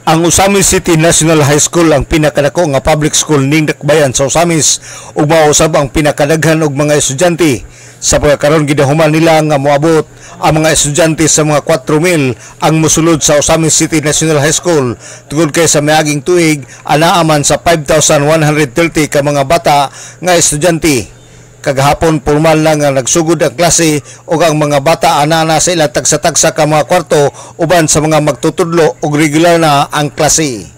Ang Osamis City National High School ang pinakadako nga public school ning dakbayan sa Osamis ug mausab ang pinakadaghan og mga estudyante. Sa pagkakaroon gidahuman nila nga moabot ang mga estudyante sa mga 4,000 ang mosulod sa Osamis City National High School tungod kay sa miaging tuig anaa man sa 5,130 ka mga bata nga estudyante. Kagahapon formal lang nga nagsugod ang klase ug ang mga bata ana sa ilang tagsa-tagsa ka mga kwarto uban sa mga magtutudlo ug regular na ang klase.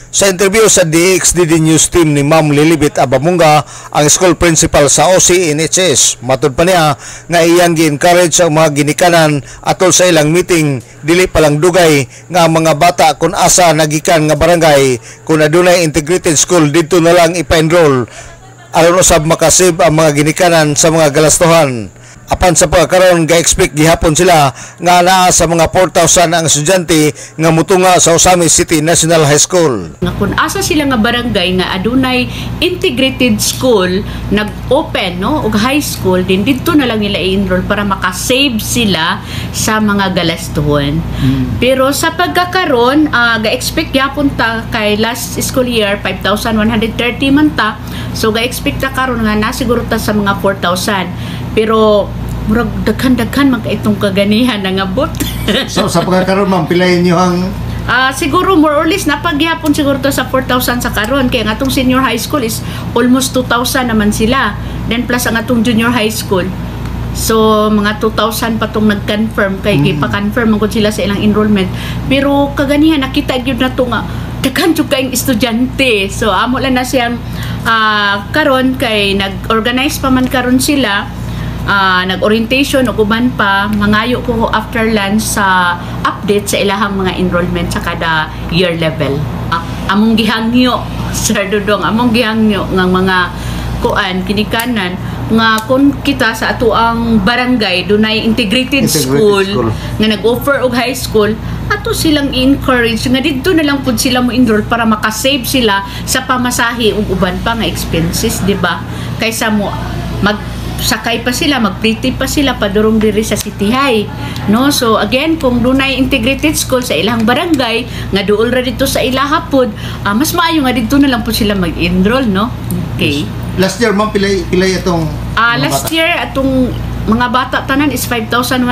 Sa interview sa DXDD News Team ni Ma'am Lilibet Abamunga, ang school principal sa OCNHS, matud pa niya nga iyang gi-encourage ang mga ginikanan atol sa ilang meeting dili palang dugay nga ang mga bata kung asa nagikan nga barangay kung adunay integrated school dito na lang ipa-enroll aron usab makasib ang mga ginikanan sa mga galastuhan. Apan sa pagkakaroon ga-expect gihapon sila nga naa sa mga 4,000 ang estudyante nga mutunga sa Osamis City National High School. Nga kung asa sila nga barangay nga adunay integrated school nag-open no og high school din dito na lang nila i-enroll para makasave sila sa mga galastuhan. Pero sa pagkakaroon ga-expect gyapon ta kay last school year 5,130 man ta. So ga-expect ta karon nga na siguro ta sa mga 4,000. Pero murag daghan-daghan man itong kaganihan nga abot. So sa pagkakaroon ma'am pilayin niyo ang siguro more or less napagyapon siguro to sa 4,000 sa karon kay ang atong senior high school is almost 2,000 naman sila. Then plus ang atong junior high school. So mga 2,000 pa tong nag-confirm kay gipa-confirm man sila sa ilang enrollment. Pero kaganihan nakita gyud na to nga daghan jud kay estudyante. So amo lang na siyang karon kay nag-organize pa man karon sila. Nag-orientation o kuban pa mangayo ko after lunch sa update sa ilahang mga enrollment sa kada year level. Among gihangyo Sir Dudong, among gihangyo ng mga kuan kinikanan nga kung kita sa ato ang barangay dunay integrated school nga nag-offer og high school ato silang encourage nga didto na lang pud sila mo enroll para makasave sila sa pamasahe ug uban pa nga expenses, di ba? Kaysa mo sakay pa sila, magpriti pa sila padurong diri sa City High, no? So again, kung dunay integrated school sa ilang barangay nga duol ra dito sa ilaha pod, mas maayo nga dito na lang po sila mag-enroll, no? Okay. Last year ma'am pilay itong last year atong mga bata tanan is 5,130.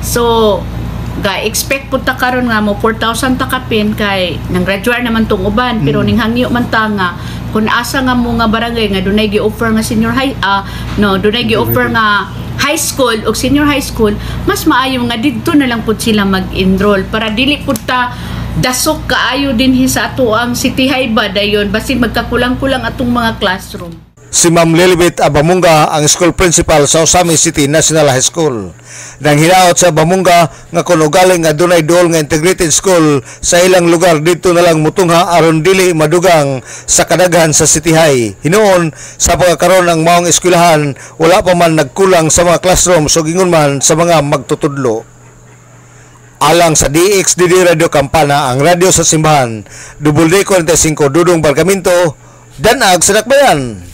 So ga-expect po ta karon nga mo 4,000 ta kapin kay nang graduate naman tong uban pero ning hangyo man ta nga kung asa nga mo nga barangay nga dunay gi-offer nga senior high dunay gi-offer nga high school o senior high school, mas maayo nga didto na lang pud sila mag-enroll para dili pud ta dasok kaayo dinhi sa ato ang City High ba dayon basi magkakulang-kulang atong mga classroom. Si Ma'am Lilibet Abamunga ang school principal sa Osamis City National High School. Nang hinaot sa Abamunga nga kung ugaling nga dunay duol nga integrated school sa ilang lugar dito na lang mutungha aron dili madugang sa kadaghan sa City High. Hinuon sa pagkakaroon ng maong eskwelahan wala pa man nagkulang sa mga classrooms o gingon man sa mga magtutudlo. Alang sa DXDD Radio Kampana, ang radyo sa simbahan, WD45 Dudong Barkamento, Danag sa Dakbayan.